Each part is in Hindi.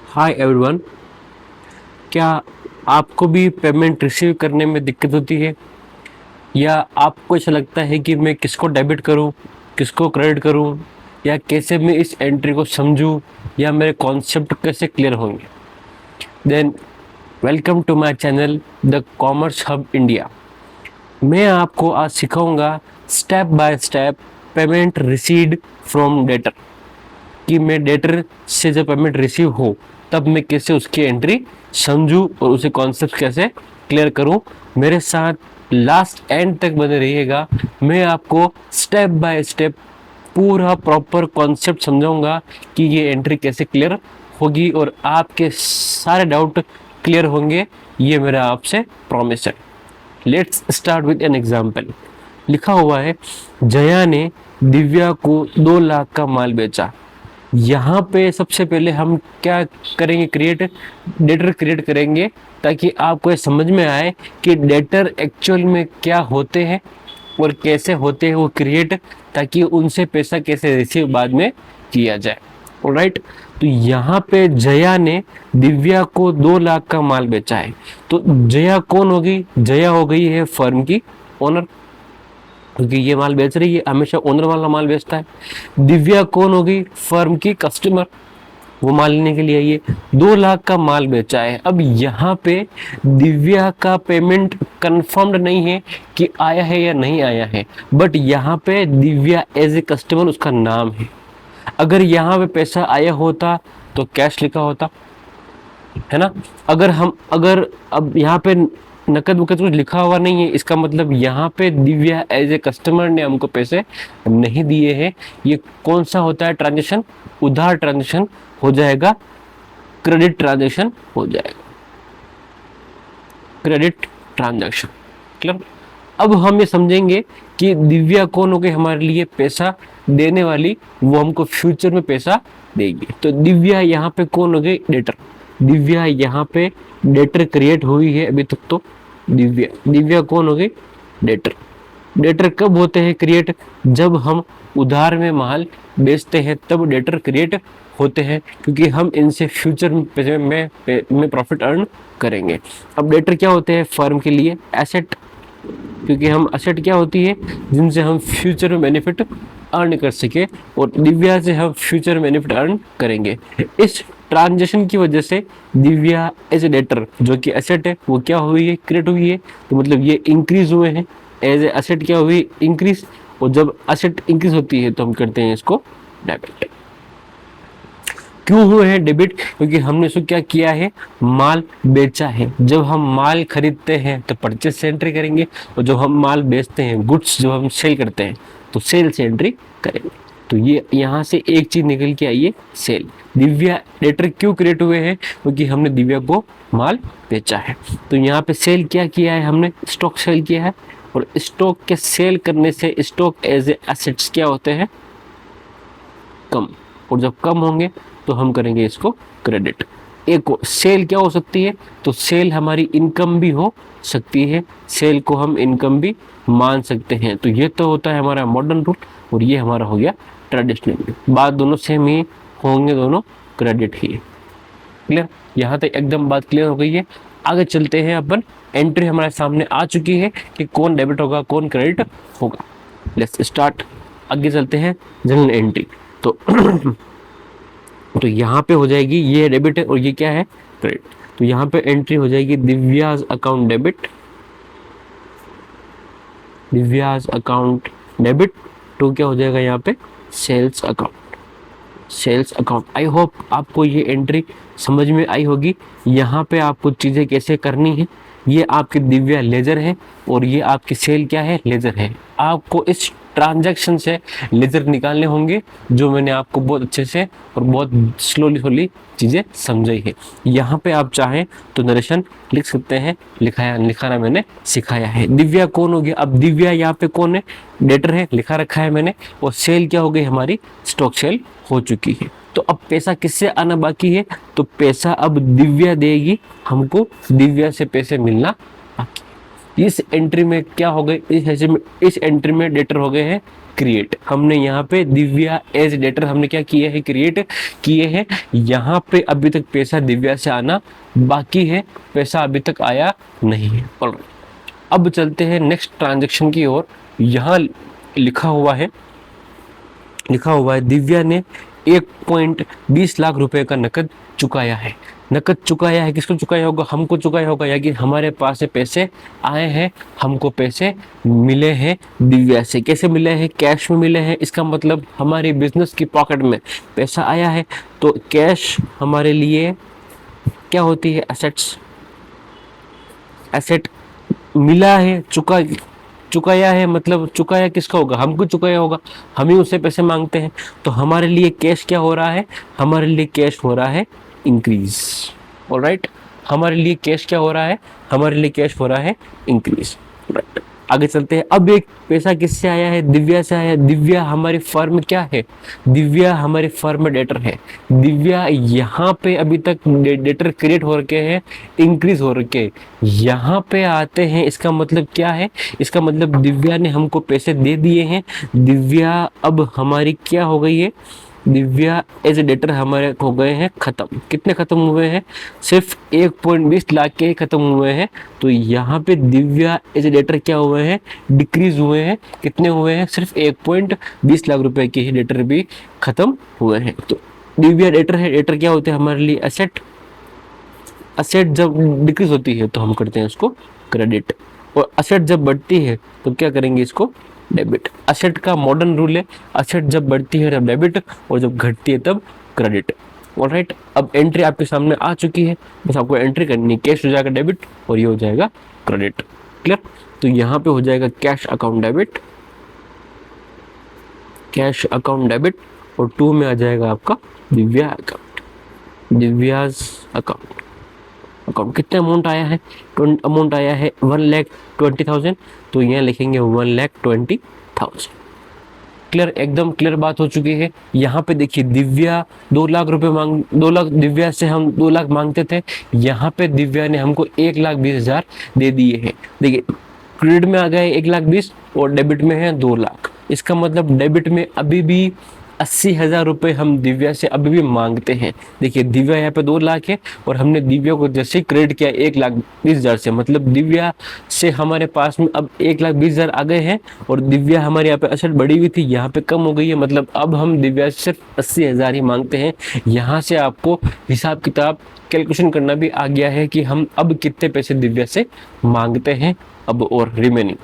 Hi everyone. क्या आपको भी पेमेंट रिसीव करने में दिक्कत होती है, या आपको ऐसा लगता है कि मैं किसको डेबिट करूं, किसको क्रेडिट करूं, या कैसे मैं इस एंट्री को समझूं, या मेरे कॉन्सेप्ट कैसे क्लियर होंगे? Then welcome to my channel the commerce hub India. मैं आपको आज सिखाऊंगा step by step payment received from debtor, कि मैं डेटर से जब पेमेंट रिसीव हो तब मैं कैसे उसकी एंट्री समझूं और उसे कॉन्सेप्ट कैसे क्लियर करूं। मेरे साथ लास्ट एंड तक बने रहिएगा। मैं आपको स्टेप बाय स्टेप पूरा प्रॉपर कॉन्सेप्ट समझाऊंगा कि ये एंट्री कैसे क्लियर होगी और आपके सारे डाउट क्लियर होंगे। ये मेरा आपसे प्रॉमिस है। Let's start with an example. लिखा हुआ है, जया ने दिव्या को 2 लाख का माल बेचा। यहाँ पे सबसे पहले हम क्या करेंगे, डेटर क्रिएट करेंगे, ताकि आपको ये समझ में आए कि डेटर एक्चुअल में क्या होते हैं और कैसे होते हैं वो क्रिएट, ताकि उनसे पैसा कैसे रिसीव बाद में किया जाए। ऑलराइट, तो यहाँ पे जया ने दिव्या को 2 लाख का माल बेचा है। तो जया कौन होगी? जया हो गई है फर्म की ओनर, क्योंकि ये माल बेच रही है, हमेशा ओनर वाला माल बेचता है। दिव्या कौन होगी? फर्म की कस्टमर, वो माल लेने के लिए आई है। 2 लाख का माल बेचा है। अब यहाँ पे दिव्या का पेमेंट कंफर्म्ड नहीं है कि आया है या नहीं आया है, बट यहाँ पे दिव्या एज ए कस्टमर उसका नाम है। अगर यहाँ पे पैसा आया होता तो कैश लिखा होता, है ना। अगर अब यहाँ पे नकद वकद कुछ लिखा हुआ नहीं है, इसका मतलब यहाँ पे दिव्या एज ए कस्टमर ने हमको पैसे नहीं दिए हैं। ये कौन सा होता है ट्रांजेक्शन? उधार ट्रांजेक्शन हो जाएगा, क्रेडिट ट्रांजेक्शन हो जाएगा, क्रेडिट ट्रांजेक्शन। क्लियर? अब हम ये समझेंगे कि दिव्या कौन हो गई हमारे लिए पैसा देने वाली, वो हमको फ्यूचर में पैसा देगी। तो दिव्या यहाँ पे कौन हो गई? डेटर। दिव्या यहाँ पे डेटर क्रिएट हुई है अभी तक। तो दिव्या कौन हो गई? डेटर। डेटर कब होते हैं क्रिएट? जब हम उधार में माल बेचते हैं तब डेटर क्रिएट होते हैं, क्योंकि हम इनसे फ्यूचर में प्रॉफिट अर्न करेंगे। अब डेटर क्या होते हैं फर्म के लिए? एसेट, क्योंकि हम एसेट क्या होती है? जिनसे हम फ्यूचर में बेनिफिट अर्न कर सके, और दिव्या से हम फ्यूचर बेनिफिट अर्न करेंगे। इस ट्रांजेक्शन की वजह से दिव्या एज ए डेटर जो कि एसेट है वो क्या हुई है? क्रिएट हुई है। तो मतलब ये इंक्रीज हुए हैं, एज ए एसेट क्या हुई? इंक्रीज। और जब एसेट इंक्रीज होती है तो हम करते हैं इसको डेबिट। क्यों हुए हैं डेबिट? क्योंकि हमने इसको क्या किया है? माल बेचा है। जब हम माल खरीदते हैं तो परचेज से एंट्री करेंगे, और जब हम माल बेचते हैं, गुड्स जब हम सेल करते हैं तो सेल से एंट्री करेंगे। तो ये यहाँ से एक चीज निकल के आई है, सेल। दिव्या डेटर क्यों क्रिएट हुए हैं? क्योंकि हमने दिव्या को माल बेचा है। तो यहाँ पे सेल क्या किया है? हमने स्टॉक सेल किया है, और स्टॉक के सेल करने से स्टॉक एज ए एसेट्स क्या होते हैं? कम। और जब कम होंगे तो हम करेंगे इसको क्रेडिट। एक सेल क्या हो सकती है? तो सेल हमारी इनकम भी हो सकती है, सेल को हम इनकम भी मान सकते हैं। तो ये तो होता है हमारा मॉडर्न रूल, और ये हमारा हो गया ट्रेडिशनल रूल। बात दोनों सेम ही होंगे, दोनों क्रेडिट ही है। क्लियर? यहाँ तक एकदम बात क्लियर हो गई है। आगे चलते हैं अपन। एंट्री हमारे सामने आ चुकी है कि कौन डेबिट होगा, कौन क्रेडिट होगा। Let's start. आगे चलते हैं जनरल एंट्री। तो तो यहाँ पे हो जाएगी, ये डेबिट है और ये क्या है? क्रेडिट। तो यहाँ पे एंट्री हो जाएगी दिव्याज अकाउंट डेबिट, दिव्याज अकाउंट डेबिट टू क्या हो जाएगा यहाँ पे? Sales account, sales account. I hope आपको ये एंट्री समझ में आई होगी। यहाँ पे आपको चीज़ें कैसे करनी है। ये आपकी दिव्या लेजर है, और ये आपकी सेल क्या है? लेजर है। आपको इस ट्रांजैक्शन से लेजर निकालने होंगे, जो मैंने आपको बहुत अच्छे से और बहुत स्लोली चीज़ें समझाई है। यहाँ पे आप चाहें तो नरेशन लिख सकते हैं, लिखाना मैंने सिखाया है। दिव्या कौन हो गया? अब दिव्या यहाँ पे कौन है? डेटर है, लिखा रखा है मैंने। और सेल क्या हो गई हमारी? स्टॉक सेल हो चुकी है। तो अब पैसा किससे आना बाकी है? तो पैसा अब दिव्या देगी हमको, दिव्या से पैसे मिलना बाकी। इस एंट्री में क्या हो गए, इस एंट्री में डेटर हो गए हैं क्रिएट। हमने यहाँ पे दिव्या एज डेटर हमने क्या किया है, क्रिएट किए हैं। यहाँ पे अभी तक पैसा दिव्या से आना बाकी है, पैसा अभी तक आया नहीं है। और अब चलते हैं नेक्स्ट ट्रांजेक्शन की ओर। यहाँ लिखा हुआ है दिव्या ने 1.20 लाख रुपए का नकद चुकाया है। नकद चुकाया है, किसको चुकाया होगा, हमको चुकाया होगा, या कि हमारे पास से पैसे आए हैं, हमको पैसे मिले हैं दिव्या से। कैसे मिले हैं, कैश में मिले हैं। इसका मतलब हमारी बिजनेस की पॉकेट में पैसा आया है। तो कैश हमारे लिए क्या होती है, एसेट्स। एसेट मिला है, चुकाया है, मतलब चुकाया किसका होगा, हमको चुकाया होगा, हम ही उससे पैसे मांगते हैं। तो हमारे लिए कैश क्या हो रहा है, हमारे लिए कैश हो रहा है इंक्रीज। ऑलराइट, हमारे लिए कैश क्या हो रहा है, हमारे लिए कैश हो रहा है इंक्रीज। राइट, आगे चलते हैं। अब एक पैसा किससे आया है, दिव्या से आया। दिव्या हमारी फर्म क्या है, दिव्या हमारी फर्म डेटर है। दिव्या यहाँ पे अभी तक डेटर क्रिएट हो रखे हैं, इंक्रीज हो रखे, यहाँ पे आते हैं। इसका मतलब क्या है, इसका मतलब दिव्या ने हमको पैसे दे दिए हैं। दिव्या अब हमारी क्या हो गई है, दिव्या एज ए डेटर हमारे हो गए हैं खत्म। कितने खत्म हुए हैं, सिर्फ 1.20 लाख के ही खत्म हुए हैं। तो यहाँ पे दिव्या एज ए डेटर क्या हुए हैं, डिक्रीज हुए हैं। कितने हुए हैं, सिर्फ 1.20 लाख रुपए के ही डेटर भी खत्म हुए हैं। तो दिव्या डेटर है, डेटर क्या होते हैं हमारे लिए, एसेट। एसेट जब डिक्रीज होती है तो हम करते हैं उसको क्रेडिट, और एसेट जब बढ़ती है तो क्या करेंगे, इसको डेबिट। एसेट का मॉडर्न रूल है, एसेट जब बढ़ती है तब डेबिट, और जब घटती है तब क्रेडिट। ऑलराइट, अब एंट्री आपके सामने आ चुकी है, बस आपको एंट्री करनी है। कैश हो जाएगा डेबिट और ये हो जाएगा क्रेडिट। क्लियर, तो यहाँ पे हो जाएगा cash account debit, cash account debit, और 2 में आ जाएगा आपका दिव्या अकाउंट, दिव्याज अकाउंट। कितना अमाउंट आया है, अमाउंट आया है 1,20,000, तो यहाँ लिखेंगे 1,20,000। क्लियर, एकदम क्लियर बात हो चुकी है। यहाँ पे देखिए दिव्या 2 लाख रुपए 2 लाख, दिव्या से हम 2 लाख मांगते थे, यहाँ पे दिव्या ने हमको 1,20,000 दे दिए हैं। देखिए क्रेडिट में आ गए 1,20,000 और डेबिट में है 2 लाख। इसका मतलब डेबिट में अभी भी 80,000 रुपये हम दिव्या से अभी भी मांगते हैं। देखिए दिव्या यहाँ पे 2 लाख है और हमने दिव्या को जैसे ही क्रेडिट किया 1,20,000 से, मतलब दिव्या से हमारे पास में अब 1,20,000 आ गए हैं, और दिव्या हमारे यहाँ पे असेट बढ़ी हुई थी, यहाँ पे कम हो गई है। मतलब अब हम दिव्या से सिर्फ 80,000 ही मांगते हैं। यहाँ से आपको हिसाब किताब कैलकुलेशन करना भी आ गया है कि हम अब कितने पैसे दिव्या से मांगते हैं अब, और रिमेनिंग।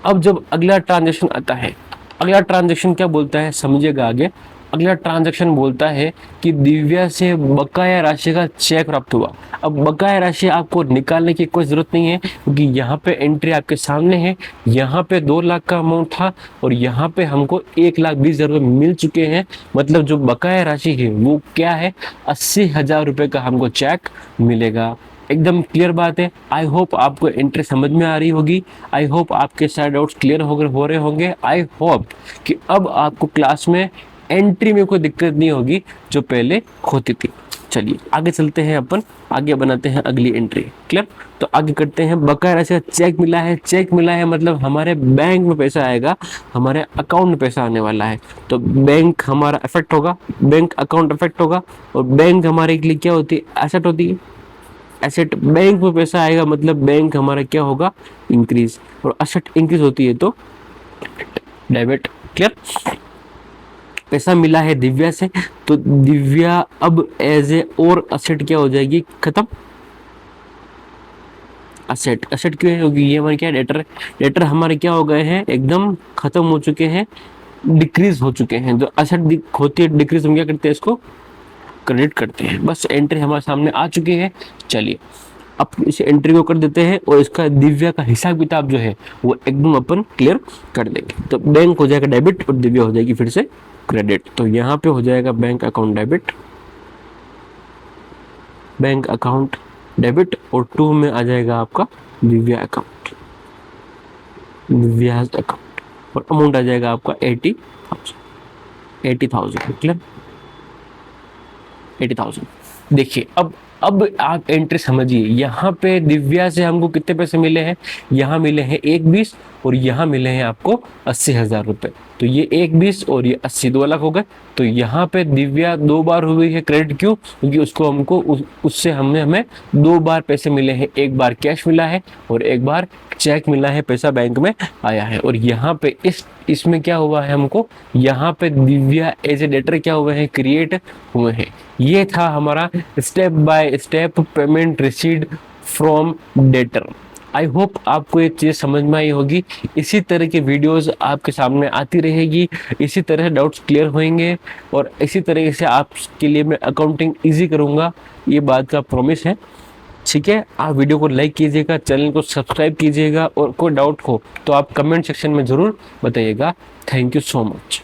अब जब अगला ट्रांजेक्शन आता है, अगला ट्रांजैक्शन क्या बोलता है समझिएगा आगे। अगला ट्रांजैक्शन बोलता है कि दिव्या से बकाया राशि का चेक प्राप्त हुआ। अब बकाया राशि आपको निकालने की कोई जरूरत नहीं है, क्योंकि यहाँ पे एंट्री आपके सामने है। यहाँ पे 2 लाख का अमाउंट था और यहाँ पे हमको 1,20,000 रुपये मिल चुके हैं। मतलब जो बकाया राशि है वो क्या है, 80,000 रुपये का हमको चेक मिलेगा। एकदम क्लियर बात है। आई होप आपको एंट्री समझ में आ रही होगी। आई होप आपके सारे डाउट्स क्लियर हो रहे होंगे। आई होप कि अब आपको क्लास में एंट्री में कोई दिक्कत नहीं होगी जो पहले होती थी। चलिए आगे चलते हैं, अपन आगे बनाते हैं अगली एंट्री। क्लियर, तो आगे करते हैं। बकाया राशि का चेक मिला है, चेक मिला है मतलब हमारे बैंक में पैसा आएगा, हमारे अकाउंट में पैसा आने वाला है। तो बैंक हमारा इफेक्ट होगा, बैंक अकाउंट इफेक्ट होगा, और बैंक हमारे लिए क्या होती है, एसेट होती है। एसेट, बैंक में पैसा आएगा मतलब बैंक हमारा क्या होगा, इंक्रीज, और एसेट इंक्रीज होती है तो डेबिट। क्लियर, पैसा मिला है दिव्या से तो दिव्या अब एज ए और एसेट क्या हो जाएगी, खत्म। एसेट, एसेट क्यों है, क्योंकि ये हमारे क्या डेटर, डेटर हमारे क्या हो गए हैं, एकदम खत्म हो चुके हैं, डिक्रीज हो चुके हैं। जो एसेट होती है डिक्रीज, हम क्या करते हैं, इसको क्रेडिट करते हैं। बस एंट्री हमारे सामने आ चुकी है। चलिए अब इस एंट्री को कर देते हैं और इसका दिव्या का हिसाब किताब जो है वो एकदम अपन क्लियर कर देंगे। तो बैंक हो जाएगा डेबिट और दिव्या हो जाएगी फिर से क्रेडिट। तो यहाँ पे हो जाएगा bank account debit, bank account debit, और 2 में आ जाएगा आपका दिव्या अकाउंट, दिव्या अकाउंट, और अमाउंट आ जाएगा आपका 80,000। क्लियर, 80,000। देखिए अब अब आप एंट्री समझिए, यहाँ पे दिव्या से हमको कितने पैसे मिले हैं, यहाँ मिले हैं 1,20 और यहाँ मिले हैं आपको 80,000 रुपए। तो ये 1,20 और ये 80, 2 लाख हो गए। तो यहाँ पे दिव्या 2 बार हुई है क्रेडिट, क्यों? क्योंकि उसको हमको उससे हमें 2 बार पैसे मिले हैं, एक बार कैश मिला है और एक बार चेक मिला है, पैसा बैंक में आया है। और यहाँ पे इसमें क्या हुआ है, हमको यहाँ पे दिव्या एज ए डेटर क्या हुए हैं, क्रिएट हुए हैं। ये था हमारा step by step payment received from debtor. I hope आपको ये चीज़ समझ में आई होगी। इसी तरह की वीडियोस आपके सामने आती रहेगी, इसी तरह डाउट्स क्लियर होंगे और इसी तरीके से आपके लिए मैं अकाउंटिंग इजी करूँगा, ये बात का प्रॉमिस है। ठीक है, आप वीडियो को लाइक कीजिएगा, चैनल को सब्सक्राइब कीजिएगा और कोई डाउट हो तो आप कमेंट सेक्शन में ज़रूर बताइएगा। Thank you so much.